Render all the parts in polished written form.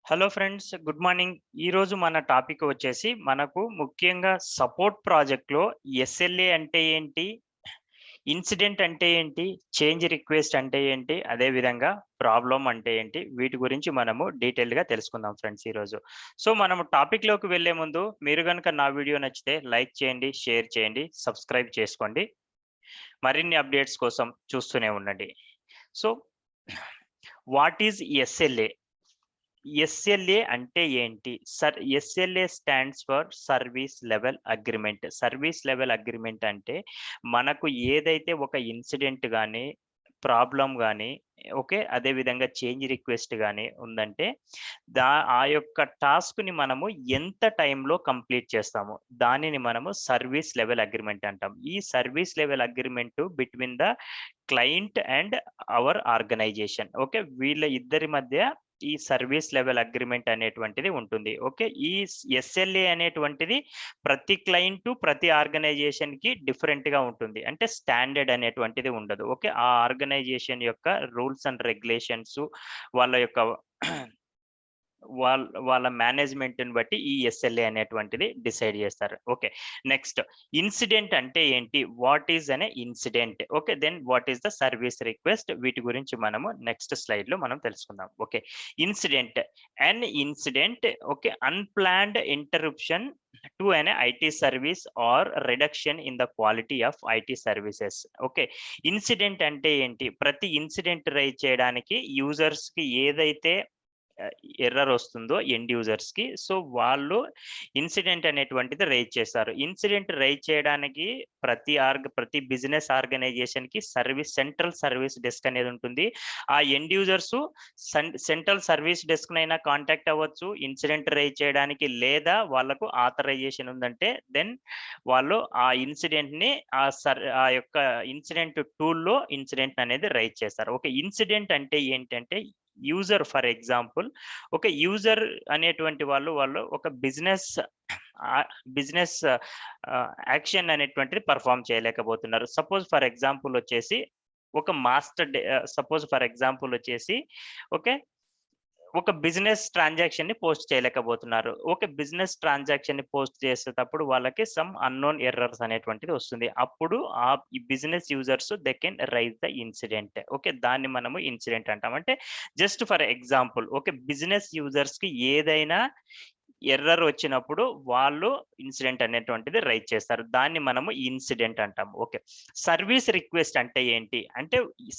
Hello friends, good morning. ఈరోజు మన topic వచ్చేసి మనకు ముఖ్యంగా సపోర్ట్ ప్రాజెక్ట్‌లో ఎస్ఎల్ఏ అంటే ఏంటి? ఇన్సిడెంట్ అంటే ఏంటి? చేంజ్ రిక్వెస్ట్ అంటే ఏంటి? అదే విధంగా ప్రాబ్లమ్ అంటే ఏంటి? వీటి గురించి మనము డీటెయిల్డ్‌గా తెలుసుకుందాం ఫ్రెండ్స్ ఈరోజు. సో, మనము టాపిక్‌లోకి వెళ్ళే ముందు మీరు గనుక నా వీడియో నచ్చితే లైక్ చేయండి, షేర్ చేయండి, సబ్స్క్రైబ్ చేసుకోండి. మరిన్ని అప్డేట్స్ కోసం చూస్తూనే ఉండండి. So, what is SLA? SLA అంటే ఏంటి? SLA stands for service level agreement. Service level agreement అంటే మనకు ఏదైతే ఒక ఇన్సిడెంట్ గాని, ప్రాబ్లమ్ గాని, ఓకే. అదే విధంగా చేంజ్ రిక్వెస్ట్ గాని ఉందంటే ఆ యొక్క టాస్క్‌ని మనము ఎంత టైంలో కంప్లీట్ చేస్తామో దానిని మనము సర్వీస్ లెవెల్ అగ్రీమెంట్ అంటాం. ఈ service level agreement between the client and our organisation. Okay. వీళ్ళ ఇద్దరి మధ్య ఈ సర్వీస్ లెవెల్ అగ్రీమెంట్ అనేటువంటిది ఉంటుంది. ఓకే. ఈ ఎస్ఎల్ఏ అనేటువంటిది ప్రతి క్లయింటు, ప్రతి ఆర్గనైజేషన్‌కి డిఫరెంట్‌గా ఉంటుంది. అంటే స్టాండర్డ్ అనేటువంటిది ఉండదు. ఓకే. ఆ ఆర్గనైజేషన్ యొక్క రూల్స్ అండ్ రెగ్యులేషన్స్ వాళ్ళ యొక్క వాళ్ళ మేనేజ్మెంట్‌ని బట్టి ఈ ఎస్ఎల్ఏ అనేటువంటిది డిసైడ్ చేస్తారు. ఓకే. నెక్స్ట్ ఇన్సిడెంట్ అంటే ఏంటి? What is an incident? Okay. Then what is the service request? వీటి గురించి మనము నెక్స్ట్ స్లైడ్‌లో మనం తెలుసుకుందాం. Okay. Incident. An incident, okay, unplanned interruption to an IT service or reduction in the quality of IT services. Okay. Incident అంటే ఏంటి? ప్రతి incident rise చేయడానికి యూజర్స్‌కి ఏదైతే ఎర్రర్ వస్తుందో ఎండ్ యూజర్స్‌కి. సో, వాళ్ళు ఇన్సిడెంట్ అనేటువంటిది రైజ్ చేస్తారు. ఇన్సిడెంట్ రైజ్ చేయడానికి ప్రతి బిజినెస్ ఆర్గనైజేషన్‌కి సెంట్రల్ సర్వీస్ డెస్క్ అనేది ఉంటుంది. ఆ ఎండ్ యూజర్సు సెంట్రల్ సర్వీస్ డెస్క్‌నైనా కాంటాక్ట్ అవ్వచ్చు ఇన్సిడెంట్ రైజ్ చేయడానికి. లేదా వాళ్ళకు ఆథరైజేషన్ ఉందంటే దెన్ వాళ్ళు ఆ ఇన్సిడెంట్‌ని ఆ యొక్క ఇన్సిడెంట్ టూల్‌లో ఇన్సిడెంట్ అనేది రైజ్ చేస్తారు. ఓకే. ఇన్సిడెంట్ అంటే ఏంటంటే యూజర్, ఫర్ ఎగ్జాంపుల్, ఒక యూజర్ అనేటువంటి వాళ్ళు ఒక బిజినెస్ యాక్షన్ అనేటువంటిది పెర్ఫార్మ్ చేయలేకపోతున్నారు. సపోజ్ ఫర్ ఎగ్జాంపుల్ వచ్చేసి ఓకే. ఒక బిజినెస్ ట్రాన్సాక్షన్‌ని పోస్ట్ చేయలేకపోతున్నారు. ఓకే. బిజినెస్ ట్రాన్సాక్షన్‌ని పోస్ట్ చేసేటప్పుడు వాళ్ళకి సమ్ అన్‌నోన్ ఎర్రర్స్ అనేటువంటిది వస్తుంది. అప్పుడు ఈ business users they can raise the incident. Okay. దాన్ని మనము ఇన్సిడెంట్ అంటాం. అంటే just for example, okay, business యూజర్స్‌కి ఏదైనా ఎర్రర్ వచ్చినప్పుడు వాళ్ళు ఇన్సిడెంట్ అనేటువంటిది రైజ్ చేస్తారు. దాన్ని మనము ఇన్సిడెంట్ అంటాము. ఓకే. సర్వీస్ రిక్వెస్ట్ అంటే ఏంటి? అంటే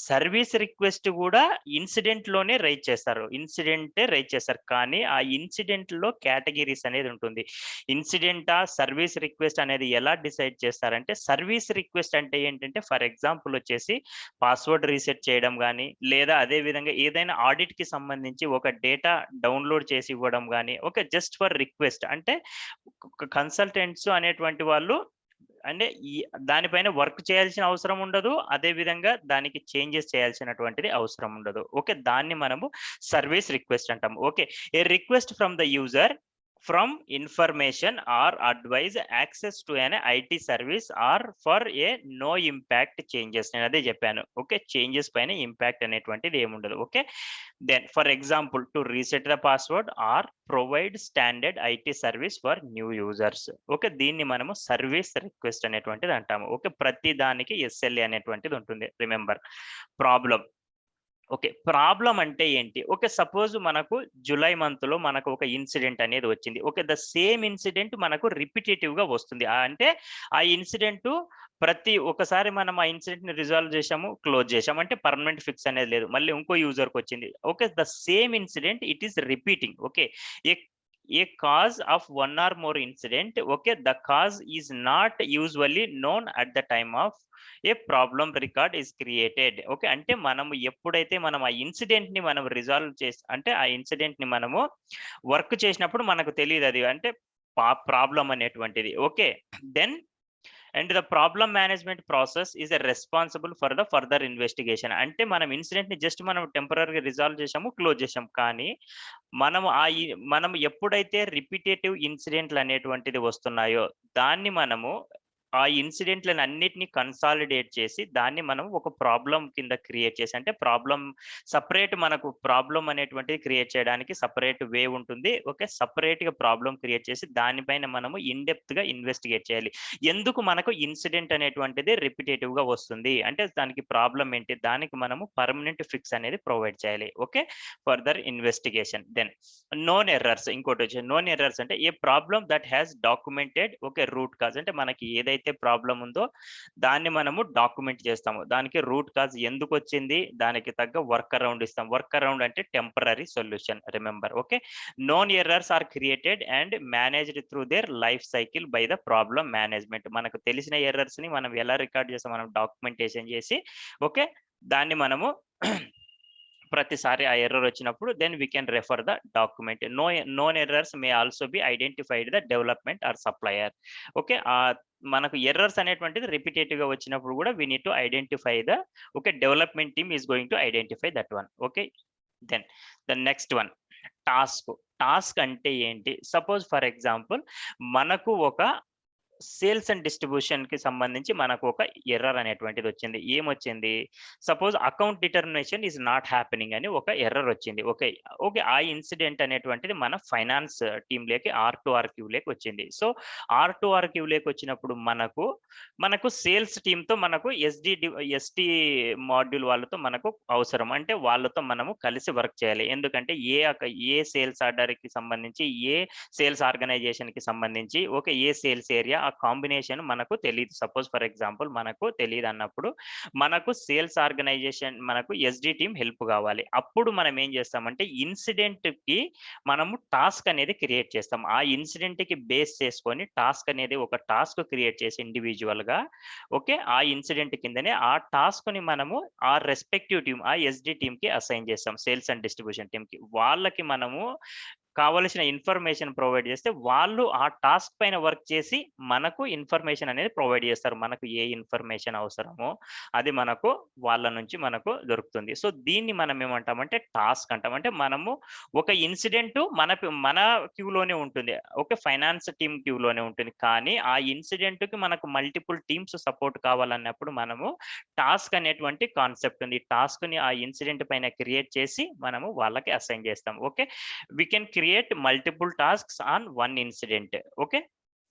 సర్వీస్ రిక్వెస్ట్ గూడా ఇన్సిడెంట్‌లోనే రైజ్ చేస్తారు. ఇన్సిడెంటే రైజ్ చేస్తారు. కానీ ఆ ఇన్సిడెంట్‌లో కేటగరీస్ అనేది ఉంటుంది. సర్వీస్ రిక్వెస్ట్ అనేది ఎలా డిసైడ్ చేస్తారంటే, సర్వీస్ రిక్వెస్ట్ అంటే ఏంటంటే, ఫర్ ఎగ్జాంపుల్ వచ్చేసి పాస్వర్డ్ రీసెట్ చేయడం గాని, లేదా అదే విధంగా ఏదైనా ఆడిట్‌కి సంబంధించి ఒక డేటా డౌన్‌లోడ్ చేసి ఇవ్వడం గాని, ఓకే, జస్ట్ ఫర్ రిక్వెస్ట్. అంటే కన్సల్టెంట్స్ అనేటువంటి వాళ్ళు అంటే దానిపైన వర్క్ చేయాల్సిన అవసరం ఉండదు. అదే విధంగా దానికి చేంజెస్ చేయాల్సినటువంటిది అవసరం ఉండదు. ఓకే. దాన్ని మనము సర్వీస్ రిక్వెస్ట్ అంటాము. Okay. A request from the user from information or advice access to an IT service or for a no impact changes. నేను అదే చెప్పాను. ఓకే. చేంజెస్ పైన ఇంపాక్ట్ అనేటువంటిది ఏముండదు. Okay. Then for example to reset the password or provide standard IT service for new users. Okay. దీన్ని మనము service request అనేటువంటిది అంటాము. ఓకే. ప్రతి దానికి ఎస్ఎల్ఏ అనేటువంటిది ఉంటుంది. రిమెంబర్. ప్రాబ్లమ్. ఓకే. ప్రాబ్లమ్ అంటే ఏంటి? ఓకే. సపోజ్ మనకు జులై మంత్‌లో మనకు ఒక ఇన్సిడెంట్ అనేది వచ్చింది. ఓకే. ద సేమ్ ఇన్సిడెంట్ మనకు రిపిటేటివ్‌గా వస్తుంది. అంటే ఆ ఇన్సిడెంటు ఒకసారి మనం ఆ ఇన్సిడెంట్‌ని రిజాల్వ్ చేశాము, క్లోజ్ చేశాము. అంటే పర్మనెంట్ ఫిక్స్ అనేది లేదు. మళ్ళీ ఇంకో యూజర్‌కొచ్చింది. Okay. The same incident it is repeating. Okay. A a cause of one or more incident. Okay. The cause is not usually known at the time of a problem record is created. Okay. అంటే మనము ఎప్పుడైతే మనం ఆ ఇన్సిడెంట్‌ని మనం resolve అంటే ఆ ఇన్సిడెంట్‌ని మనము work చేసినప్పుడు మనకు తెలీదది. అంటే ప్రాబ్లమ్ అనేటువంటిది. Okay. Then the problem management process is responsible for the further investigation. అంటే మనం టెంపరరీగా రిజాల్వ్ చేసాము, క్లోజ్ చేసాం. కానీ మనము మనం ఎప్పుడైతే రిపిటేటివ్ ఇన్సిడెంట్లు అనేటువంటిది వస్తున్నాయో దాన్ని మనము ఆ ఇన్సిడెంట్‌లని అన్నిటిని కన్సాలిడేట్ చేసి దాన్ని మనం ఒక ప్రాబ్లమ్ కింద క్రియేట్ చేసి, అంటే సెపరేట్ మనకు ప్రాబ్లమ్ అనేటువంటిది క్రియేట్ చేయడానికి సెపరేట్ వే ఉంటుంది. ఓకే. సెపరేట్‌గా ప్రాబ్లమ్ క్రియేట్ చేసి దానిపైన మనము ఇన్ డెప్త్‌గా ఇన్వెస్టిగేట్ చేయాలి. ఎందుకు మనకు ఇన్సిడెంట్ అనేటువంటిది రిపిటేటివ్‌గా వస్తుంది? అంటే దానికి ప్రాబ్లమ్ ఏంటి? దానికి మనము పర్మనెంట్ ఫిక్స్ అనేది ప్రొవైడ్ చేయాలి. Okay. Further investigation. Then known errors. ఇంకోటొచ్చి నోన్ ఎర్రర్స్ అంటే a problem that has documented okay root cause. అంటే మనకి ఏదైతే ప్రాబ్లమ్ ఉందో దాన్ని మనము డాక్యుమెంట్ చేస్తాము. దానికి రూట్ కాజ్ ఎందుకొచ్చింది? దానికి తగ్గ వర్క్ అరౌండ్ ఇస్తాం. వర్క్ అరౌండ్ అంటే temporary solution remember. Okay. Known errors are created and managed through their life cycle by the problem management. మనకు తెలిసిన ఎర్రర్స్‌ని మనం ఎలా రికార్డ్ చేస్తాం? మనం డాక్యుమెంటేషన్ చేసి ఓకే. దాన్ని మనము ప్రతిసారి ఆ ఎర్రర్ వచ్చినప్పుడు then we can refer the document. Known errors may also be identified the development or supplier. Okay. మనకు ఎర్రర్స్ అనేటువంటిది రిపిటేటివ్‌గా వచ్చినప్పుడు కూడా we need to identify the okay. Development team is going to identify that one. Okay. Then the next one task. Task అంటే ఏంటి? Suppose for example మనకు ఒక sales and డిస్ట్రిబ్యూషన్‌కి సంబంధించి మనకు ఒక ఎర్రర్ అనేటువంటిది వచ్చింది. ఏమొచ్చింది? Suppose account determination is not happening అని ఒక ఎర్రర్ వచ్చింది. ఓకే. ఓకే. ఆ ఇన్సిడెంట్ అనేటువంటిది మన ఫైనాన్స్ టీమ్‌లోకి R2R క్యూలోకి వచ్చింది. సో, R2R క్యూలోకి వచ్చినప్పుడు మనకు సేల్స్ టీమ్‌తో మనకు ఎస్‌టి మాడ్యూల్ వాళ్ళతో మనకు అవసరం. అంటే వాళ్ళతో మనము కలిసి వర్క్ చేయాలి. ఎందుకంటే ఏ సేల్స్ ఆర్డర్‌కి సంబంధించి, ఏ సేల్స్ ఆర్గనైజేషన్‌కి సంబంధించి ఓకే. ఏ సేల్స్ ఏరియా ఆ కాంబినేషన్ మనకు తెలీదు. సపోజ్ ఫర్ ఎగ్జాంపుల్ మనకు తెలీదన్నప్పుడు మనకు సేల్స్ ఆర్గనైజేషన్ మనకు ఎస్‌డి టీమ్ హెల్ప్ కావాలి. అప్పుడు మనం ఏం చేస్తామంటే ఇన్సిడెంట్‌కి మనము టాస్క్ అనేది క్రియేట్ చేస్తాం. ఆ ఇన్సిడెంట్‌కి బేస్ చేసుకొని టాస్క్ అనేది ఒక టాస్క్ క్రియేట్ చేసి ఇండివిడ్యువల్‌గా ఓకే. ఆ ఇన్సిడెంట్ కిందనే ఆ టాస్క్‌ని మనము ఆ రెస్పెక్టివ్ టీమ్ ఆ ఎస్‌డి టీమ్‌కి అసైన్ చేస్తాం. సేల్స్ అండ్ డిస్ట్రిబ్యూషన్ టీమ్‌కి. వాళ్ళకి మనము కావాల్సిన ఇన్ఫర్మేషన్ ప్రొవైడ్ చేస్తే, వాళ్ళు ఆ టాస్క్ పైన వర్క్ చేసి, మనకు ఇన్ఫర్మేషన్ అనేది ప్రొవైడ్ చేస్తారు. మనకు ఏ ఇన్ఫర్మేషన్ అవసరమో, అది వాళ్ళ నుంచి మనకు దొరుకుతుంది. సో, దీన్ని మనం ఏమంటామంటే టాస్క్ అంటాం. అంటే మనము ఒక ఇన్సిడెంట్ మన క్యూలోనే ఉంటుంది. ఓకే. ఫైనాన్స్ టీమ్ క్యూలోనే ఉంటుంది. కానీ ఆ ఇన్సిడెంట్‌కి మనకు మల్టిపుల్ టీమ్స్ సపోర్ట్ కావాలన్నప్పుడు మనము టాస్క్ అనేటువంటి కాన్సెప్ట్ ఉంది. ఈ టాస్క్‌ని ఆ ఇన్సిడెంట్ పైన క్రియేట్ చేసి, మనము వాళ్ళకి అసైన్ చేస్తాం. Okay. We can create multiple tasks on one incident. Okay.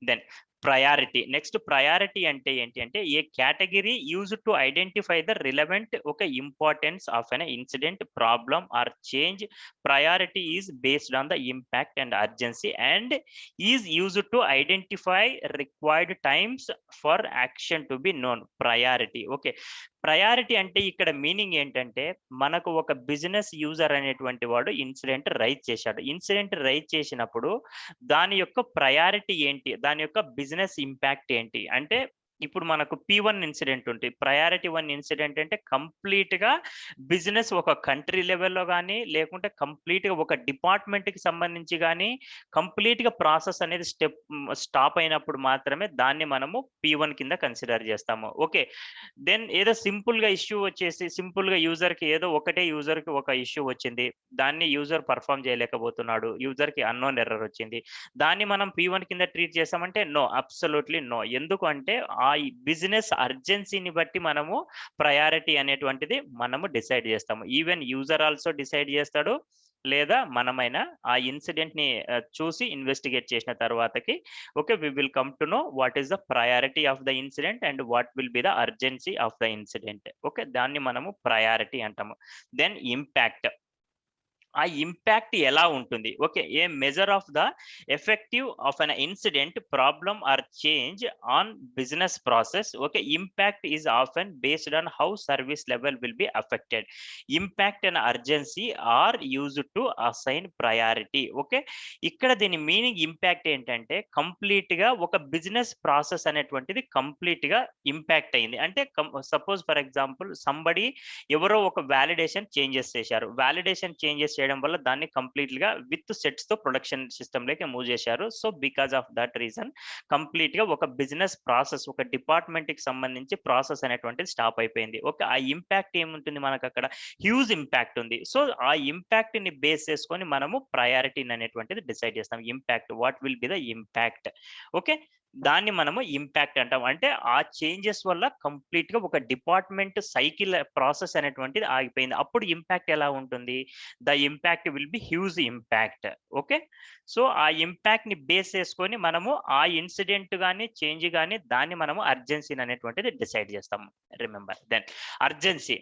Then priority. Next priority అంటే ఏంటి అంటే a category used to identify the relevant ఒక importance of an incident problem or change. Priority is based on the impact and urgency and is used to identify required times for action to be known. Priority. Okay. Priority అంటే ఇక్కడ meaning ఏంటంటే మనకు ఒక business user అనేటువంటి వాడు incident rise చేశాడు. Incident rise చేసినప్పుడు దాని యొక్క ప్రయారిటీ ఏంటి? దాని యొక్క బిజినెస్ ఇంపాక్ట్ ఏంటి? అంటే ఇప్పుడు మనకు P1 ఇన్సిడెంట్ ఉంటే ప్రయారిటీ 1 ఇన్సిడెంట్ అంటే కంప్లీట్‌గా బిజినెస్ ఒక కంట్రీ లెవెల్‌లో గాని, లేకుంటే కంప్లీట్‌గా ఒక డిపార్ట్‌మెంట్‌కి సంబంధించి గాని, కంప్లీట్‌గా ప్రాసెస్ అనేది స్టాప్ అయినప్పుడు మాత్రమే దాన్ని మనము P1 కింద కన్సిడర్ చేస్తాము. ఓకే. దెన్ ఏదో సింపుల్‌గా యూజర్‌కి ఏదో ఒకటే యూజర్‌కి ఒక ఇష్యూ వచ్చింది. దాన్ని యూజర్ పెర్ఫార్మ్ చేయలేకపోతున్నాడు. యూజర్‌కి అన్‌నోన్ ఎర్రర్ వచ్చింది. దాన్ని మనం P1 కింద ట్రీట్ చేసామంటే నో. Absolutely no. ఎందుకు అంటే ఆ బిజినెస్ అర్జెన్సీని బట్టి మనము ప్రయారిటీ అనేటువంటిది మనము డిసైడ్ చేస్తాము. ఈవెన్ యూజర్ ఆల్సో డిసైడ్ చేస్తాడు. లేదా మనమైనా ఆ ఇన్సిడెంట్‌ని చూసి ఇన్వెస్టిగేట్ చేసిన తర్వాతకి okay, we will come to know what is the priority of the incident and what will be the urgency of the incident. Okay, దాన్ని మనము ప్రయారిటీ అంటాము. Then impact. ఆ ఇంపాక్ట్ ఎలా ఉంటుంది? Okay. A measure of the effective of an incident, problem or change on business process. Okay. Impact is often based on how service level will be affected. Impact and urgency are used to assign priority. Okay. ఇక్కడ దీని meaning impact ఏంటంటే కంప్లీట్‌గా ఒక business process అనేటువంటిది కంప్లీట్‌గా impact అయింది. అంటే suppose for example ఎవరో ఒక వాలిడేషన్ చేంజెస్ చేశారు. వాలిడేషన్ చేంజెస్ చేయడం వల్ల దాన్ని కంప్లీట్‌గా విత్ సెట్స్‌తో ప్రొడక్షన్ సిస్టమ్‌లోకి మూవ్ చేశారు. So, because of that reason కంప్లీట్‌గా ఒక బిజినెస్ ప్రాసెస్ ఒక డిపార్ట్‌మెంట్‌కి సంబంధించి ప్రాసెస్ అనేటువంటిది స్టాప్ అయిపోయింది. ఓకే. ఆ ఇంపాక్ట్ ఏముంటుంది మనకక్కడ? హ్యూజ్ ఇంపాక్ట్ ఉంది. సో, ఆ ఇంపాక్ట్‌ని బేస్ చేసుకొని మనము ప్రయారిటీని అనేటువంటిది డిసైడ్ చేస్తాం. Impact. What will be the impact? Okay. దాన్ని మనము ఇంపాక్ట్ అంటాం. అంటే ఆ చేంజెస్ వల్ల కంప్లీట్‌గా ఒక డిపార్ట్‌మెంట్ సైకిల్ ప్రాసెస్ అనేటువంటిది ఆగిపోయింది. అప్పుడు ఇంపాక్ట్ ఎలా ఉంటుంది? The impact will be huge impact. Okay. So, ఆ ఇంపాక్ట్‌ని బేస్ చేసుకొని మనము ఆ ఇన్సిడెంట్ గాని, చేంజ్ గాని దాన్ని మనము అర్జెన్సీని అనేటువంటిది డిసైడ్ చేస్తాము. Remember. Then urgency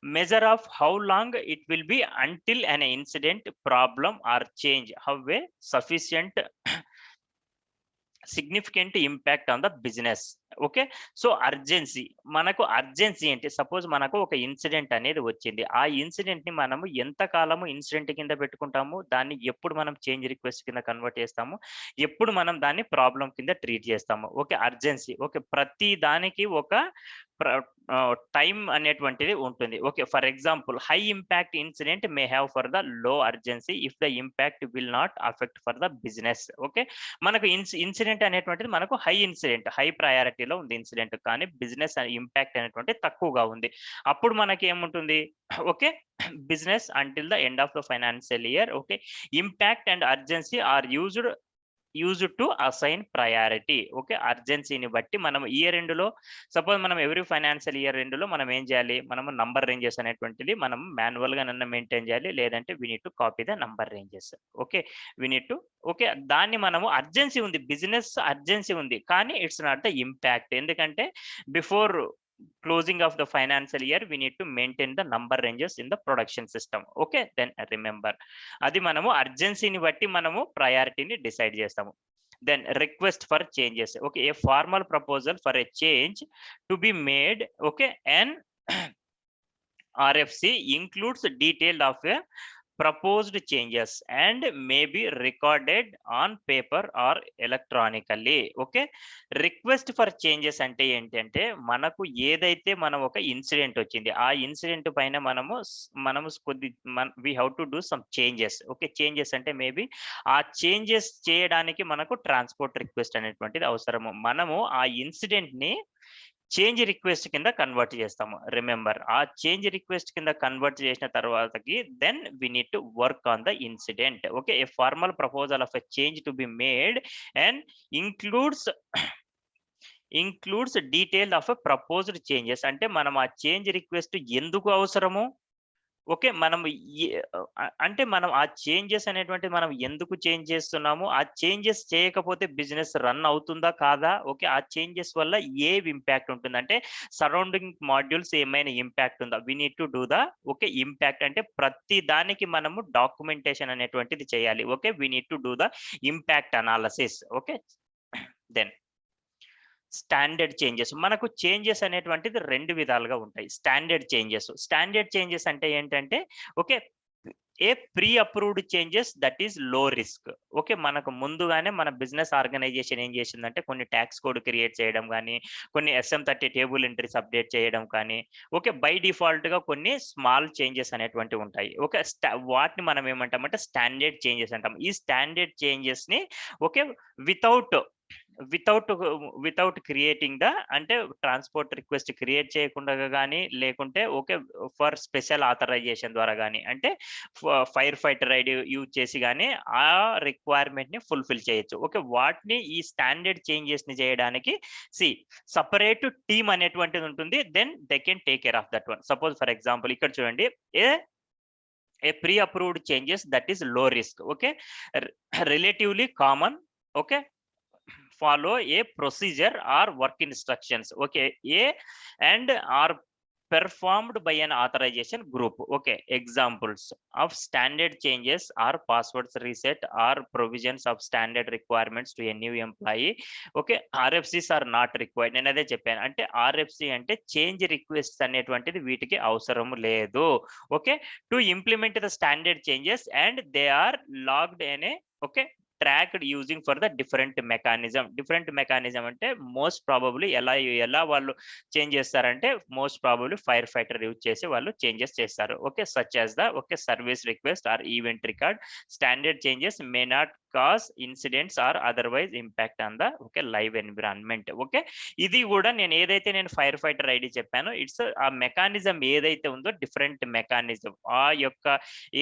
measure of how long it will be until an incident, problem or change have a sufficient significant impact on the business. Okay. So మనకు అర్జెన్సీ ఏంటి? సపోజ్ మనకు ఒక ఇన్సిడెంట్ అనేది వచ్చింది. ఆ ఇన్సిడెంట్‌ని మనము ఎంత కాలము ఇన్సిడెంట్ కింద పెట్టుకుంటాము? దాన్ని ఎప్పుడు మనం చేంజ్ రిక్వెస్ట్ కింద కన్వర్ట్ చేస్తాము? ఎప్పుడు మనం దాన్ని ప్రాబ్లమ్ కింద ట్రీట్ చేస్తాము? ఓకే. అర్జెన్సీ. ఓకే. ప్రతి దానికి ఒక ప్ర టైమ్ అనేటువంటిది ఉంటుంది. Okay. For example high impact incident may have for the low urgency if the impact will not affect for the business. Okay. మనకు ఇన్సిడెంట్ అనేటువంటిది మనకు హై ప్రయారిటీలో ఉంది ఇన్సిడెంట్. కానీ బిజినెస్ ఇంపాక్ట్ అనేటువంటిది తక్కువగా ఉంది. అప్పుడు మనకి ఏముంటుంది? Okay. Business until the end of the financial year. Okay. Impact and urgency are used to assign priority. Okay. అర్జెన్సీని బట్టి మనం ఇయర్ ఎండ్‌లో సపోజ్ మనం ఎవ్రీ ఫైనాన్షియల్ ఇయర్ ఎండ్‌లో మనం ఏం చేయాలి? మనము నంబర్ రేంజెస్ అనేటువంటిది మనం మాన్యువల్‌గానన్నా మెయింటైన్ చేయాలి. లేదంటే we need to copy the number ranges. Okay. We need to okay. దాన్ని మనము అర్జెన్సీ ఉంది. బిజినెస్ అర్జెన్సీ ఉంది. కానీ ఇట్స్ నాట్ ద ఇంపాక్ట్. ఎందుకంటే before closing of the financial year we need to maintain the number ranges in the production system. Okay, then remember అది మనము అర్జెన్సీని బట్టి మనము ప్రయారిటీని డిసైడ్ చేస్తాము. Then request for changes. Okay. A formal proposal for a change to be made. Okay. And RFC includes detail of a proposed changes and may be recorded on paper or electronically. Okay. Request for changes అంటే ఏంటంటే మనకు ఏదైతే మనం ఒక incident వచ్చింది. ఆ incident పైన మనము కొద్ది we have to do some changes. Okay. Changes అంటే మేబీ ఆ చేంజెస్ చేయడానికి మనకు ట్రాన్స్‌పోర్ట్ రిక్వెస్ట్ అనేటువంటిది అవసరము. మనము ఆ ఇన్సిడెంట్‌ని చేంజ్ రిక్వెస్ట్ కింద కన్వర్ట్ చేస్తాము. రిమెంబర్ ఆ చేంజ్ రిక్వెస్ట్ కింద కన్వర్ట్ చేసిన తర్వాతకి then we need to work on the incident. Okay. A formal proposal of a change to be made and includes detail of a proposed changes. అంటే మనం ఆ change request ఎందుకు అవసరము? Okay. అంటే మనం ఆ చేంజెస్ అనేటువంటిది మనం ఎందుకు చేంజ్ చేస్తున్నాము? ఆ చేంజెస్ చేయకపోతే బిజినెస్ రన్ అవుతుందా? కాదా? ఓకే. ఆ చేంజెస్ వల్ల ఇంపాక్ట్ ఉంటుందంటే సరౌండింగ్ మాడ్యూల్స్ ఏమైనా ఇంపాక్ట్ ఉందా? We need to do the okay. Impact అంటే ప్రతి దానికి మనము డాక్యుమెంటేషన్ అనేటువంటిది చేయాలి. Okay. We need to do the impact analysis. Okay. Then standard changes. మనకు చేంజెస్ అనేటువంటిది 2 విధాలుగా ఉంటాయి. స్టాండర్డ్ చేంజెస్ అంటే ఏంటంటే okay. A pre approved changes that is low risk. Okay. మనకు ముందుగానే మన బిజినెస్ ఆర్గనైజేషన్ ఏం చేసిందంటే కొన్ని టాక్స్ కోడ్ క్రియేట్ చేయడం గాని, కొన్ని SM30 టేబుల్ ఎంట్రీస్ అప్డేట్ చేయడం కానీ, ఓకే. బై డిఫాల్ట్‌గా కొన్ని స్మాల్ చేంజెస్ అనేటువంటివి ఉంటాయి. ఓకే. వాటిని మనం ఏమంటామంటే స్టాండర్డ్ చేంజెస్ అంటాం. ఈ స్టాండర్డ్ చేంజెస్‌ని okay. Without without creating the అంటే ట్రాన్స్‌పోర్ట్ రిక్వెస్ట్ క్రియేట్ చేయకుండా గాని, లేకుంటే ఓకే. ఫర్ స్పెషల్ ఆథరైజేషన్ ద్వారా గాని, అంటే ఫైర్ ఫైటర్ ఐడీ యూజ్ చేసి గాని ఆ రిక్వైర్మెంట్‌ని ఫుల్‌ఫిల్ చేయొచ్చు. ఓకే. వాటిని ఈ స్టాండర్డ్ చేంజెస్‌ని చేయడానికి సెపరేట్ టీమ్ అనేటువంటిది ఉంటుంది. Then they can take care of that one. Suppose for example ఇక్కడ చూడండి. A pre approved changes that is low risk. Okay. Relatively common. Okay. follow a procedure or work instructions. Okay. And are performed by an authorization group. Okay. Examples of standard changes are passwords reset or provisions of standard requirements to a new employee. Okay. RFCs are not required. నేను అదే చెప్పాను. అంటే RFC అంటే change request అనేటువంటిది వీటికి అవసరం లేదు. Okay. To implement the standard changes and they are logged in a okay. Tracked using for the different mechanism అంటే మోస్ట్ ప్రాబబ్లీ ఎలా వాళ్ళు చేంజ్ చేస్తారంటే most probably fire fighter use చేసి వాళ్ళు చేంజెస్ చేస్తారు. Okay. Such as the okay service request or event record. Standard changes may not cause incidents or otherwise impact on the okay live environment. Okay. ఇది కూడా నేను fire fighter ID చెప్పాను. It's ఆ mechanism ఏదైతే ఉందో different mechanism ఆ యొక్క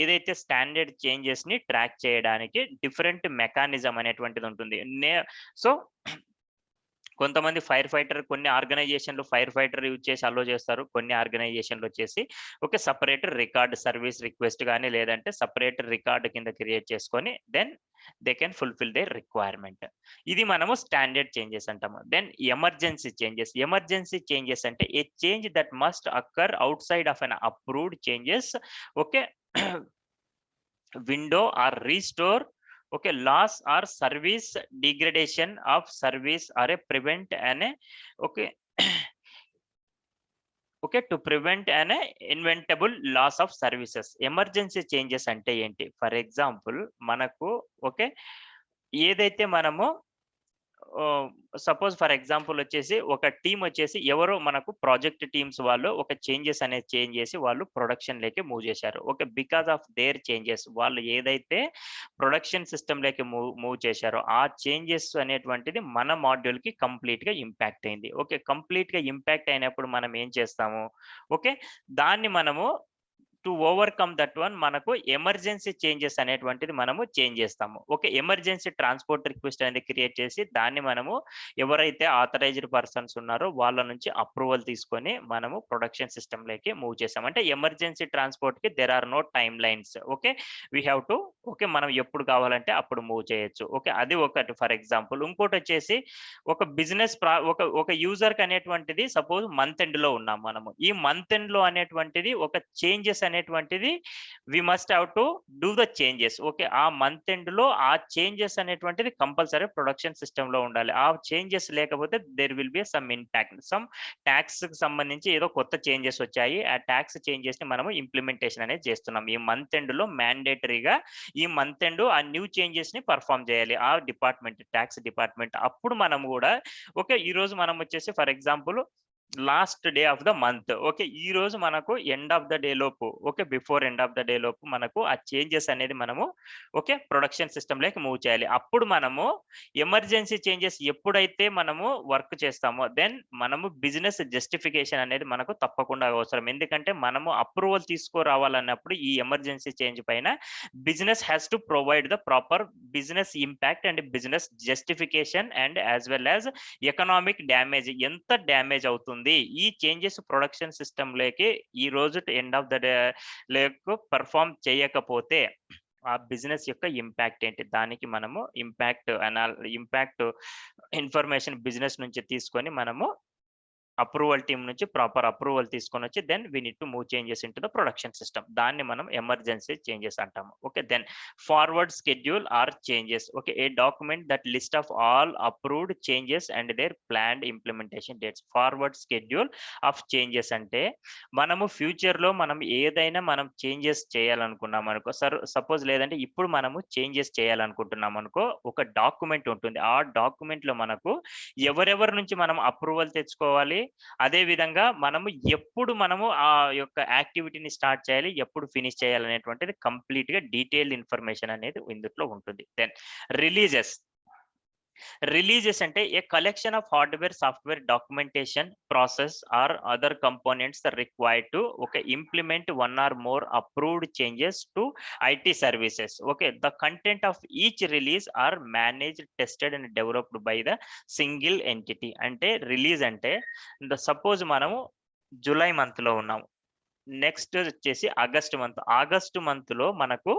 ఏదైతే స్టాండర్డ్ చేంజెస్ ని ట్రాక్ చేయడానికి డిఫరెంట్ మెకానిజం అనేటువంటిది ఉంటుంది. సో కొంతమంది ఫైర్ ఫైటర్, కొన్ని ఆర్గనైజేషన్‌లు ఫైర్ ఫైటర్ యూజ్ చేసి అలో చేస్తారు. కొన్ని ఆర్గనైజేషన్‌లు వచ్చేసి okay. Separate record service request గాని, లేదంటే సెపరేట్ రికార్డ్ కింద క్రియేట్ చేసుకొని then they can fulfil their requirement. ఇది మనము స్టాండర్డ్ చేంజెస్ అంటాము. Then emergency changes. Emergency changes అంటే a change that must occur outside of an approved changes. Okay. Window or restore. Okay, loss or service degradation of service or a prevent an okay. Okay, to prevent an inventable loss of services. Emergency changes ante enti, for example manaku okay, ఏదైతే మనము suppose for example వచ్చేసి ఒక team వచ్చేసి ఎవరో మనకు project teams వాళ్ళు ఒక changes అనేది చేంజ్ చేసి వాళ్ళు ప్రొడక్షన్ లేకి మూవ్ చేశారు. Okay. Because of their changes వాళ్ళు ఏదైతే ప్రొడక్షన్ సిస్టమ్ లేకి మూవ్ చేశారో ఆ చేంజెస్ అనేటువంటిది మన మాడ్యూల్ కి కంప్లీట్ గా ఇంపాక్ట్ అయింది. ఓకే. కంప్లీట్ గా ఇంపాక్ట్ అయినప్పుడు మనం ఏం చేస్తాము? ఓకే. దాన్ని మనము టు ఓవర్‌కమ్ దట్ వన్ మనకు ఎమర్జెన్సీ చేంజెస్ అనేటువంటిది మనము చేంజ్ చేస్తాము. ఓకే. ఎమర్జెన్సీ ట్రాన్స్‌పోర్ట్ రిక్వెస్ట్ అనేది క్రియేట్ చేసి దాన్ని మనము ఎవరైతే ఆథరైజ్డ్ పర్సన్స్ ఉన్నారో వాళ్ళ నుంచి అప్రూవల్ తీసుకొని మనము ప్రొడక్షన్ సిస్టమ్‌లోకి మూవ్ చేసాం. అంటే ఎమర్జెన్సీ ట్రాన్స్‌పోర్ట్‌కి there are no time lines. Okay. We have to okay. మనం ఎప్పుడు కావాలంటే అప్పుడు మూవ్ చేయొచ్చు. ఓకే. అది ఒకటి ఫర్ ఎగ్జాంపుల్. ఇంకోటొచ్చేసి ఒక బిజినెస్ ఒక యూజర్‌కి అనేటువంటిది సపోజ్ మంత్ ఎండ్‌లో ఉన్నాం మనము. ఈ మంత్ ఎండ్‌లో అనేటువంటిది ఒక చేంజెస్ అనేటువంటిది we must have to do the changes. Okay. ఆ మంత్ ఎండ్‌లో ఆ చేంజెస్ అనేటువంటిది కంపల్సరీ ప్రొడక్షన్ సిస్టమ్‌లో ఉండాలి. ఆ చేంజెస్ లేకపోతే there will be some impact. Some టాక్స్‌కి సంబంధించి ఏదో కొత్త చేంజెస్ వచ్చాయి. ఆ టాక్స్ చేంజెస్‌ని మనము ఇంప్లిమెంటేషన్ అనేది చేస్తున్నాం. ఈ మంత్ ఎండ్‌లో మ్యాండేటరీగా ఈ మంత్ ఎండ్ ఆ న్యూ చేంజెస్‌ని పెర్ఫార్మ్ చేయాలి. ఆ డిపార్ట్మెంట్ టాక్స్ డిపార్ట్మెంట్. అప్పుడు మనం కూడా ఓకే. ఈరోజు మనం వచ్చేసి for example last day of the month. Okay. ఈరోజు మనకు ఎండ్ ఆఫ్ ద డే లోపు okay. Before end of the day లోపు మనకు ఆ చేంజెస్ అనేది మనము ఓకే. ప్రొడక్షన్ సిస్టమ్‌లోకి మూవ్ చేయాలి. అప్పుడు మనము ఎమర్జెన్సీ చేంజెస్ ఎప్పుడైతే మనము వర్క్ చేస్తామో దెన్ మనము బిజినెస్ జస్టిఫికేషన్ అనేది మనకు తప్పకుండా అవసరం. ఎందుకంటే మనము అప్రూవల్ తీసుకురావాలన్నప్పుడు ఈ ఎమర్జెన్సీ చేంజ్ పైన business has to provide the proper business impact and business justification and as well as economic damage ఎంత డ్యామేజ్ అవుతుంది ఈ చేంజెస్ ప్రొడక్షన్ సిస్టమ్ లేకి ఈ రోజు ఎండ్ ఆఫ్ ద డే లేకు పెర్ఫార్మ్ చేయకపోతే ఆ బిజినెస్ యొక్క ఇంపాక్ట్ ఏంటి? దానికి మనము ఇంపాక్ట్ ఇన్ఫర్మేషన్ బిజినెస్ నుంచి తీసుకొని మనము అప్రూవల్ టీమ్ నుంచి ప్రాపర్ అప్రూవల్ తీసుకొనొచ్చి then we need to move changes into the production system. దాన్ని మనం ఎమర్జెన్సీ చేంజెస్ అంటాము. Okay. Then forward schedule or changes. Okay. A document that list of all approved changes and their planned implementation dates. Forward schedule of changes అంటే మనము ఫ్యూచర్‌లో మనం ఏదైనా మనం changes చేయాలనుకున్నాం అనుకో సపోజ్ లేదంటే ఇప్పుడు మనము చేంజెస్ చేయాలనుకుంటున్నాం అనుకో ఒక డాక్యుమెంట్ ఉంటుంది. ఆ డాక్యుమెంట్‌లో మనకు ఎవరెవరి నుంచి మనం అప్రూవల్ తెచ్చుకోవాలి. అదే విధంగా మనము ఆ యొక్క యాక్టివిటీని స్టార్ట్ చేయాలి, ఎప్పుడు ఫినిష్ చేయాలనేటువంటిది కంప్లీట్‌గా డీటెయిల్డ్ ఇన్ఫర్మేషన్ అనేది ఇందుట్లో ఉంటుంది. Then releases. రిలీజెస్ అంటే a collection of hardware, software documentation process or other components required to implement one or more approved changes to IT services. Okay. The content of each release are managed, tested and developed by the single entity. అంటే release అంటే suppose మనము July మంత్‌లో ఉన్నాము. Next వచ్చేసి August మంత్‌లో మనకు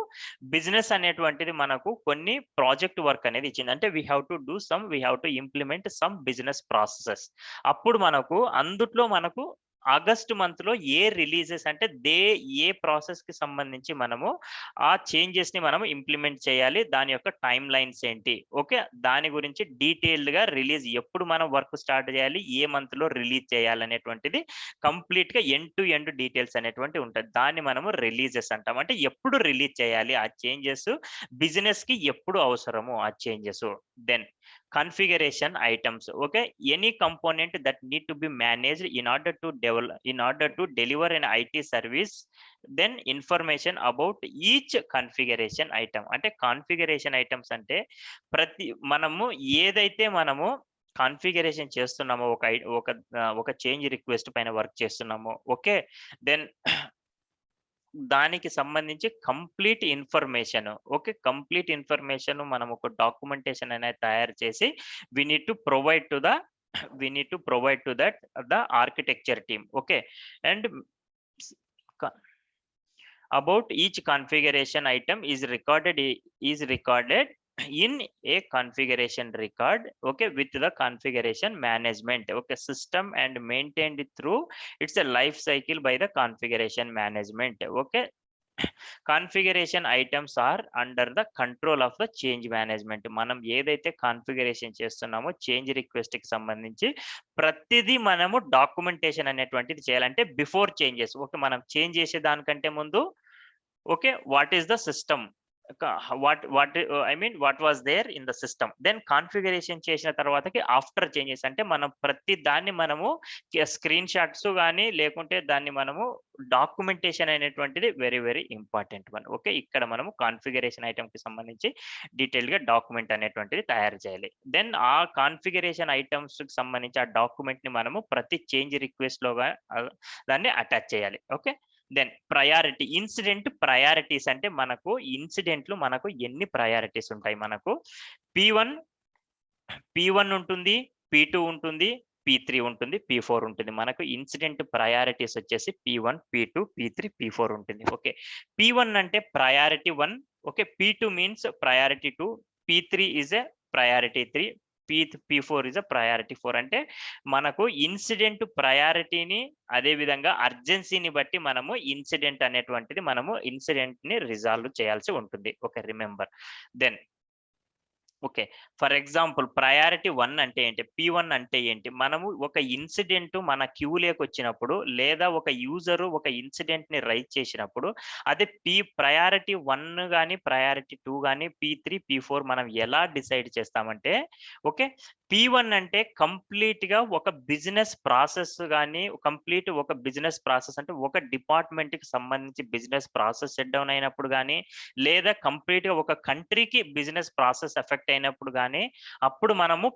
business అనేటువంటిది మనకు కొన్ని ప్రాజెక్ట్ వర్క్ అనేది ఇచ్చింది. అంటే we have to implement some business processes. అప్పుడు మనకు అందుట్లో మనకు ఆగస్ట్ మంత్‌లో ఏ రిలీజెస్ అంటే ఏ ప్రాసెస్‌కి సంబంధించి మనము ఆ చేంజెస్‌ని మనం ఇంప్లిమెంట్ చేయాలి. దాని యొక్క టైమ్ లైన్స్ ఏంటి? ఓకే. దాని గురించి డీటెయిల్డ్‌గా రిలీజ్ ఎప్పుడు మనం వర్క్ స్టార్ట్ చేయాలి? ఏ మంత్‌లో రిలీజ్ చేయాలనేటువంటిది కంప్లీట్‌గా ఎండ్ టు ఎండ్ డీటెయిల్స్ అనేటువంటివి ఉంటాయి. దాన్ని మనము రిలీజెస్ అంటాం. అంటే ఎప్పుడు రిలీజ్ చేయాలి ఆ చేంజెస్, బిజినెస్‌కి ఎప్పుడు అవసరము ఆ changes. Then configuration items. Okay. Any component that need to be managed in order to deliver an IT service. Then information about each configuration item. అంటే కాన్ఫిగరేషన్ ఐటమ్స్ అంటే మనము ఏదైతే మనము కాన్ఫిగరేషన్ చేస్తున్నామో ఒక చేంజ్ రిక్వెస్ట్ పైన వర్క్ చేస్తున్నామో okay. Then దానికి సంబంధించి complete information okay. Complete information మనం ఒక డాక్యుమెంటేషన్ అనేది తయారు చేసి we need to provide to the we need to provide to that the architecture team. Okay, and about each configuration item is recorded in a configuration record, okay, with the configuration management, okay, system and maintained through it's a life cycle by the configuration management. Okay, configuration items are under the control of the change management. మనం ఏదైతే configuration చేస్తున్నామో change request కి సంబంధించి ప్రతిదీ మనము documentation అనేటువంటిది చేయాలంటే before changes. Okay, మనం చేంజ్ చేసే దానికంటే ముందు okay what is the system, what was there in the system, then configuration చేసిన తర్వాతకి ఆఫ్టర్ చేంజెస్ అంటే మనం ప్రతి దాన్ని మనము స్క్రీన్ షాట్స్ కానీ లేకుంటే దాన్ని మనము డాక్యుమెంటేషన్ అనేటువంటిది very very important one. Okay, ఇక్కడ మనము కాన్ఫిగరేషన్ ఐటమ్ కి సంబంధించి డీటెయిల్ గా డాక్యుమెంట్ అనేటువంటిది తయారు చేయాలి. దెన్ ఆ కాన్ఫిగరేషన్ ఐటమ్స్ కి సంబంధించి ఆ డాక్యుమెంట్ ని మనము ప్రతి చేంజ్ రిక్వెస్ట్ లో దాన్ని అటాచ్ చేయాలి. Okay, then priority incident priorities అంటే మనకు ఇన్సిడెంట్లు మనకు ఎన్ని ప్రయారిటీస్ ఉంటాయి, మనకు P1 ఉంటుంది, P2 ఉంటుంది, P3 ఉంటుంది, P4 ఉంటుంది. మనకు ఇన్సిడెంట్ ప్రయారిటీస్ వచ్చేసి P1, P2, P3, P4 ఉంటుంది. ఓకే, P1 అంటే priority 1, okay, P2 means priority 2, P3 is a priority 3, P4 is a priority 4. అంటే మనకు ఇన్సిడెంట్ ప్రయారిటీని అదే విధంగా అర్జెన్సీని బట్టి మనము ఇన్సిడెంట్ అనేటువంటిది మనము ఇన్సిడెంట్ ని రిజాల్వ్ చేయాల్సి ఉంటుంది. Okay, remember. Then okay, for example priority 1 అంటే ఏంటి, P1 అంటే ఏంటి, మనము ఒక ఇన్సిడెంట్ మన క్యూలోకి వచ్చినప్పుడు లేదా ఒక యూజర్ ఒక ఇన్సిడెంట్ ని రైజ్ చేసినప్పుడు అదే ప్రయారిటీ 1 కానీ ప్రయారిటీ 2 కానీ P3 P4 మనం ఎలా డిసైడ్ చేస్తామంటే ఓకే, P1 అంటే కంప్లీట్ గా ఒక బిజినెస్ ప్రాసెస్ కానీ కంప్లీట్ ఒక బిజినెస్ ప్రాసెస్ అంటే ఒక డిపార్ట్మెంట్ కి సంబంధించి బిజినెస్ ప్రాసెస్ షట్ డౌన్ అయినప్పుడు కానీ లేదా కంప్లీట్ గా ఒక కంట్రీకి బిజినెస్ ప్రాసెస్ ఎఫెక్ట్ అయినప్పుడు కానీ అప్పుడు మనము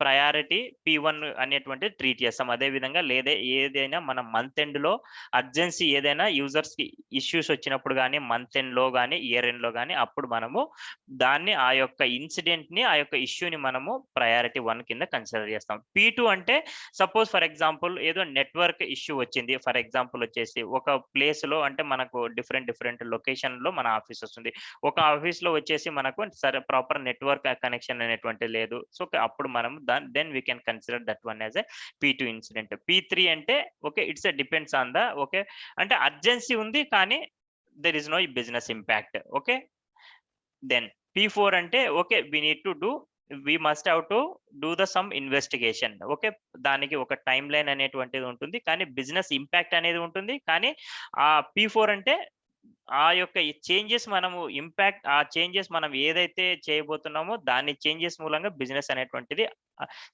ప్రయారిటీ P1 అనేటువంటి ట్రీట్ చేస్తాం. అదే విధంగా లేదా ఏదైనా మనం మంత్ ఎండ్ లో అర్జెన్సీ ఏదైనా యూజర్స్ కి ఇష్యూస్ వచ్చినప్పుడు కానీ మంత్ ఎండ్ లో కానీ ఇయర్ ఎండ్ లో కానీ అప్పుడు మనము దాన్ని ఆ యొక్క ఇన్సిడెంట్ ని ఆ యొక్క ఇష్యూని మనము ప్రయారిటీ 1 కింద కన్సిడర్ చేస్తాం. P2 అంటే సపోజ్ ఫర్ ఎగ్జాంపుల్ ఏదో నెట్వర్క్ ఇష్యూ వచ్చింది, ఫర్ ఎగ్జాంపుల్ వచ్చేసి ఒక ప్లేస్ లో అంటే మనకు డిఫరెంట్ లొకేషన్ లో మన ఆఫీస్ వస్తుంది, ఒక ఆఫీస్ లో వచ్చేసి మనకు సరే ప్రాపర్ నెట్వర్క్ కనెక్షన్ అనేటువంటి లేదు. సో అప్పుడు మనం then we can consider that one as a P2 incident. P3 అంటే okay it's depends on the okay అంటే అర్జెన్సీ ఉంది కానీ there is no business impact. Okay, then P4 అంటే okay we must have to do the some investigation. Okay, దానికి ఒక time line అనేటువంటిది ఉంటుంది కానీ బిజినెస్ ఇంపాక్ట్ అనేది ఉంటుంది. కానీ ఆ P4 అంటే ఆ యొక్క చేంజెస్ మనము ఇంపాక్ట్ ఆ చేంజెస్ మనం ఏదైతే చేయబోతున్నామో దాని చేంజెస్ మూలంగా బిజినెస్ అనేటువంటిది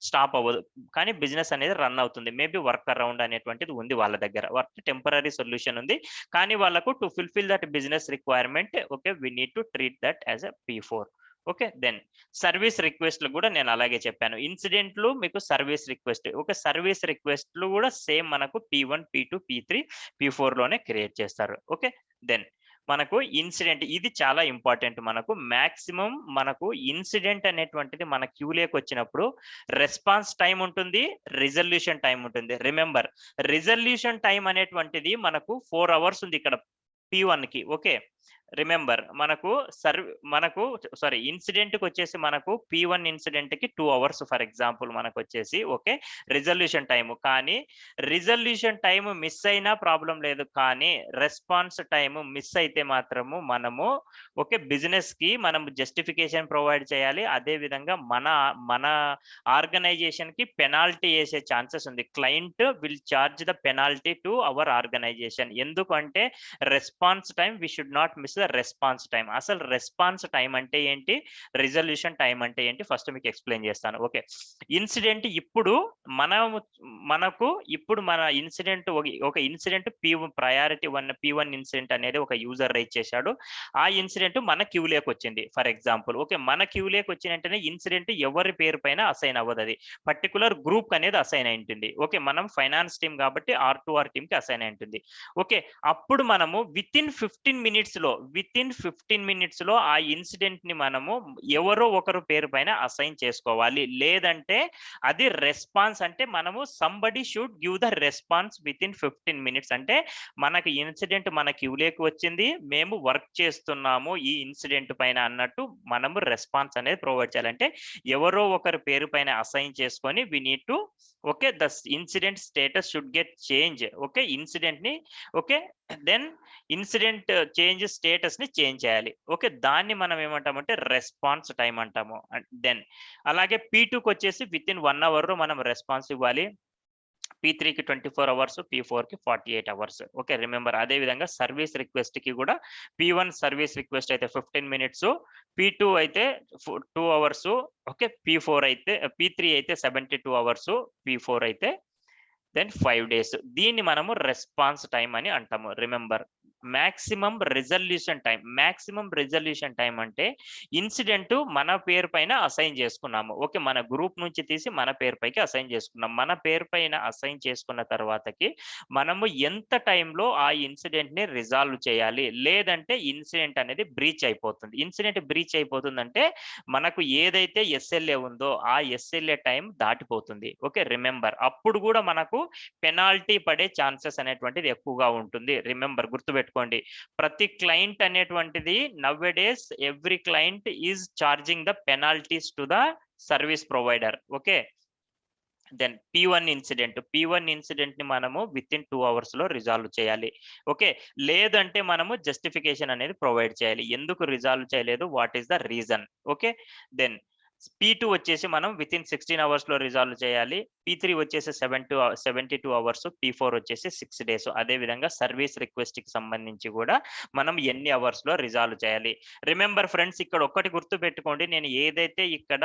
స్టాప్ అవ్వదు కానీ బిజినెస్ అనేది రన్ అవుతుంది. మేబీ వర్క్ అరౌండ్ అనేటువంటిది ఉంది వాళ్ళ దగ్గర, వర్క్ టెంపరరీ సొల్యూషన్ ఉంది కానీ వాళ్ళకు to fulfil that business requirement okay we need to treat that as a P4. Okay, then service రిక్వెస్ట్లు కూడా నేను అలాగే చెప్పాను. ఇన్సిడెంట్లు మీకు సర్వీస్ రిక్వెస్ట్, ఓకే, సర్వీస్ రిక్వెస్ట్లు కూడా సేమ్ మనకు P1, P2, P3, P4 లోనే క్రియేట్ చేస్తారు. ఓకే, దెన్ మనకు ఇన్సిడెంట్ ఇది చాలా ఇంపార్టెంట్. మనకు మాక్సిమం మనకు ఇన్సిడెంట్ అనేటువంటిది మన క్యూలోకి వచ్చినప్పుడు రెస్పాన్స్ టైం ఉంటుంది, రిజల్యూషన్ టైం ఉంటుంది. రిమెంబర్ రిజల్యూషన్ టైం అనేటువంటిది మనకు 4 hours ఉంది ఇక్కడ P1 కి. ఓకే, రిమెంబర్ మనకు ఇన్సిడెంట్ కి వచ్చేసి మనకు P1 ఇన్సిడెంట్ కి 2 hours ఫర్ ఎగ్జాంపుల్ మనకు వచ్చేసి ఓకే రిజల్యూషన్ టైం. కానీ రిజల్యూషన్ టైం మిస్ అయినా ప్రాబ్లం లేదు కానీ రెస్పాన్స్ టైం మిస్ అయితే మాత్రము మనము ఓకే బిజినెస్ కి మనం జస్టిఫికేషన్ ప్రొవైడ్ చేయాలి. అదే విధంగా మన ఆర్గనైజేషన్ కి పెనాల్టీ వేసే ఛాన్సెస్ ఉంది. Client will charge the penalty to our organisation. ఎందుకంటే response time we should not miss the response time. అసలు రెస్పాన్స్ టైం అంటే ఏంటి, రిజల్యూషన్ టైం అంటే ఏంటి ఫస్ట్ మీకు ఎక్స్ప్లెయిన్ చేస్తాను. ఓకే, ఇన్సిడెంట్ ఇప్పుడు మన ఇన్సిడెంట్ ఒక ఇన్సిడెంట్ ప్రయారిటీ 1 P1 ఇన్సిడెంట్ అనేది ఒక యూజర్ రైజ్ చేశాడు. ఆ ఇన్సిడెంట్ మన క్యూలోకి వచ్చింది ఫర్ ఎగ్జాంపుల్. ఓకే, మన క్యూలోకి వచ్చిన వెంటనే ఇన్సిడెంట్ ఎవరి పేరు పైన అసైన్ అవ్వదు, అది పర్టికులర్ గ్రూప్ అనేది అసైన్ అయి ఉంటుంది. ఓకే, మనం ఫైనాన్స్ టీమ్ కాబట్టి R2R టీమ్ కి అసైన్ అయి ఉంటుంది. ఓకే, అప్పుడు మనము విత్ ఇన్ 15 minutes లో విత్ ఇన్ 15 minutes లో ఆ ఇన్సిడెంట్ ని మనము ఎవరో ఒకరు పేరు పైన అసైన్ చేసుకోవాలి. లేదంటే అది రెస్పాన్స్ అంటే మనము somebody should give the response with in 15 minutes. అంటే మనకి ఇన్సిడెంట్ మన క్యూలోకి వచ్చింది, మేము వర్క్ చేస్తున్నాము ఈ ఇన్సిడెంట్ పైన అన్నట్టు మనము రెస్పాన్స్ అనేది ప్రొవైడ్ చేయాలంటే ఎవరో ఒకరి పేరు పైన అసైన్ చేసుకొని వి need to okay the incident status should get change. Okay incident ని okay then incident change status ని చేంజ్ చేయాలి. ఓకే దాన్ని మనం ఏమంటామంటే రెస్పాన్స్ టైం అంటాము. దెన్ అలాగే P2కి వచ్చేసి విత్ ఇన్ 1 hour మనం రెస్పాన్స్ ఇవ్వాలి. P3కి 24 hours, P4కి 48 hours. ఓకే రిమెంబర్ అదే విధంగా సర్వీస్ రిక్వెస్ట్ కి కూడా P1 సర్వీస్ రిక్వెస్ట్ అయితే 15 minutes, P2 అయితే 2 hours, ఓకే P4 అయితే P3 అయితే 72 hours, P4 అయితే దెన్ 5 days. దీన్ని మనము రెస్పాన్స్ టైం అని అంటాము. రిమెంబర్ మాక్సిమం రిజల్యూషన్ టైం అంటే ఇన్సిడెంట్ మన పేరు పైన అసైన్ చేసుకున్నాము. ఓకే మన గ్రూప్ నుంచి తీసి మన పేరు పైకి అసైన్ చేసుకున్నాం. మన పేరు పైన అసైన్ చేసుకున్న తర్వాతకి మనము ఎంత టైంలో ఆ ఇన్సిడెంట్ ని రిజాల్వ్ చేయాలి, లేదంటే ఇన్సిడెంట్ అనేది బ్రీచ్ అయిపోతుంది. ఇన్సిడెంట్ బ్రీచ్ అయిపోతుందంటే మనకు ఏదైతే SLA ఉందో ఆ SLA టైం దాటిపోతుంది. ఓకే రిమెంబర్ అప్పుడు కూడా మనకు పెనాల్టీ పడే ఛాన్సెస్ అనేటువంటిది ఎక్కువగా ఉంటుంది. రిమెంబర్ గుర్తుపెట్టుకోండి ప్రతి క్లయింట్ అనేటువంటిది nowadays every client is charging the penalties to the service provider. Okay then P1 incident ని మనము విత్ ఇన్ 2 hours లో రిజాల్వ్ చేయాలి. ఓకే లేదంటే మనము జస్టిఫికేషన్ అనేది ప్రొవైడ్ చేయాలి. ఎందుకు రిజాల్వ్ చేయలేదు, what is the reason. Okay then P2 వచ్చేసి మనం విత్ ఇన్ 16 hours లో రిజాల్వ్ చేయాలి. P3 వచ్చేసి 72 hours, P4 వచ్చేసి 6 days. అదే విధంగా సర్వీస్ రిక్వెస్ట్ కి సంబంధించి కూడా మనం ఎన్ని అవర్స్ లో రిజాల్వ్ చేయాలి. రిమెంబర్ ఫ్రెండ్స్ ఇక్కడ ఒక్కటి గుర్తు పెట్టుకోండి, నేను ఏదైతే ఇక్కడ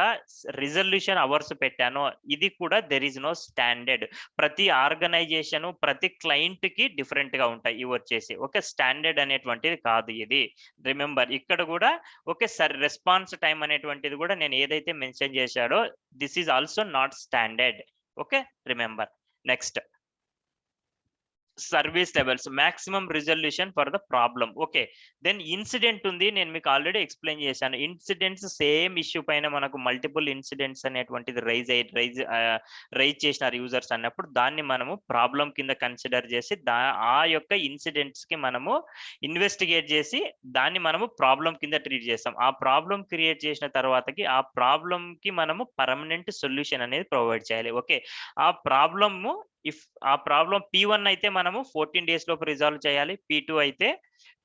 రిజల్యూషన్ అవర్స్ పెట్టానో ఇది కూడా దెర్ ఇస్ నో స్టాండర్డ్. ప్రతి ఆర్గనైజేషన్ ప్రతి క్లయింట్ కి డిఫరెంట్ గా ఉంటాయి ఇవి వచ్చేసి. ఓకే స్టాండర్డ్ అనేటువంటిది కాదు ఇది. రిమెంబర్ ఇక్కడ కూడా ఓకే సార్ రెస్పాన్స్ టైం అనేటువంటిది కూడా నేను ఏదైతే మెన్షన్ చేశాడో this is also not standard. Okay remember next service levels maximum resolution for the problem. Okay then incident ఉంది, నేను మీకు ఆల్రెడీ ఎక్స్ప్లెయిన్ చేశాను. ఇన్సిడెంట్స్ సేమ్ ఇష్యూ పైన మనకు మల్టిపుల్ ఇన్సిడెంట్స్ అనేటువంటిది రైజ్ చేసినారు యూజర్స్ అన్నప్పుడు దాన్ని మనము ప్రాబ్లం కింద కన్సిడర్ చేసి ఆ యొక్క ఇన్సిడెంట్స్ కి మనము ఇన్వెస్టిగేట్ చేసి దాన్ని మనము ప్రాబ్లం కింద ట్రీట్ చేస్తాం. ఆ ప్రాబ్లం క్రియేట్ చేసిన తర్వాతకి ఆ ప్రాబ్లం కి మనము పర్మనెంట్ సొల్యూషన్ అనేది ప్రొవైడ్ చేయాలి. ఓకే ఆ ప్రాబ్లము ఆ ప్రాబ్లం P1 అయితే మనము 14 days లోపు రిజాల్వ్ చేయాలి, P2 అయితే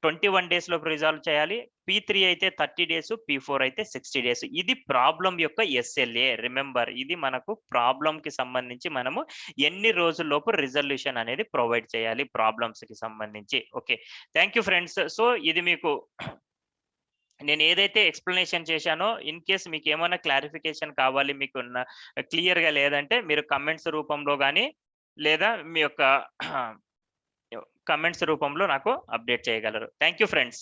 21 days లోపు రిజాల్వ్ చేయాలి, P3 అయితే 30 days, P4 అయితే 60 days. ఇది ప్రాబ్లం యొక్క SLA. రిమెంబర్ ఇది మనకు ప్రాబ్లం కి సంబంధించి మనము ఎన్ని రోజుల్లోపు రిజల్యూషన్ అనేది ప్రొవైడ్ చేయాలి ప్రాబ్లమ్స్ కి సంబంధించి. Okay thank you friends. So ఇది మీకు నేను ఏదైతే ఎక్స్ప్లెనేషన్ చేశానో ఇన్ కేస్ మీకు ఏమైనా క్లారిఫికేషన్ కావాలి, మీకు క్లియర్ గా లేదంటే మీరు కమెంట్స్ రూపంలో కానీ లేదా మీ యొక్క కమెంట్స్ రూపంలో నాకు అప్డేట్ చేయగలరు. Thank you friends.